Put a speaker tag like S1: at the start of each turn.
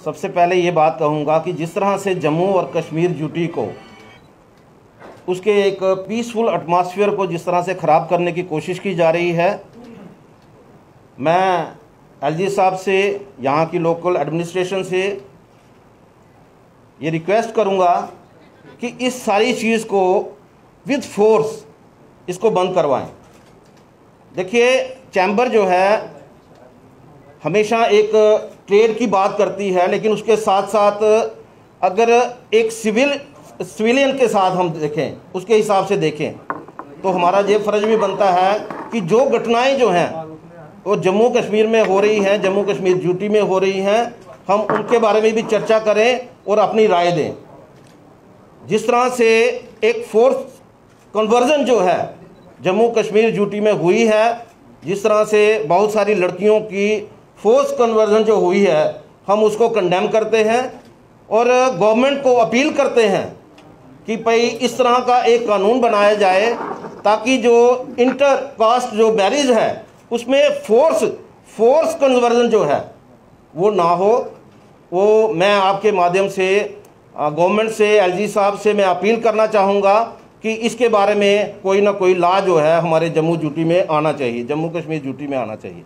S1: सबसे पहले ये बात कहूँगा कि जिस तरह से जम्मू और कश्मीर यूटी को उसके एक पीसफुल एटमॉस्फेयर को जिस तरह से ख़राब करने की कोशिश की जा रही है, मैं एलजी साहब से, यहाँ की लोकल एडमिनिस्ट्रेशन से ये रिक्वेस्ट करूँगा कि इस सारी चीज़ को विद फोर्स इसको बंद करवाएं। देखिए, चैम्बर जो है हमेशा एक ट्रेड की बात करती है, लेकिन उसके साथ साथ अगर एक सिविलियन के साथ हम देखें, उसके हिसाब से देखें, तो हमारा ये फ़र्ज भी बनता है कि जो घटनाएं जो हैं वो जम्मू कश्मीर में हो रही हैं, जम्मू कश्मीर यूटी में हो रही हैं, हम उनके बारे में भी चर्चा करें और अपनी राय दें। जिस तरह से एक फोर्स कन्वर्जन जो है जम्मू कश्मीर यूटी में हुई है, जिस तरह से बहुत सारी लड़कियों की फोर्स कन्वर्जन जो हुई है, हम उसको कंडेम करते हैं और गवर्नमेंट को अपील करते हैं कि भाई इस तरह का एक कानून बनाया जाए ताकि जो इंटर कास्ट जो मैरिज है उसमें फोर्स कन्वर्जन जो है वो ना हो। वो मैं आपके माध्यम से गवर्नमेंट से, एलजी साहब से मैं अपील करना चाहूँगा कि इसके बारे में कोई ना कोई लॉ जो है हमारे जम्मू यूटी में आना चाहिए, जम्मू कश्मीर यूटी में आना चाहिए।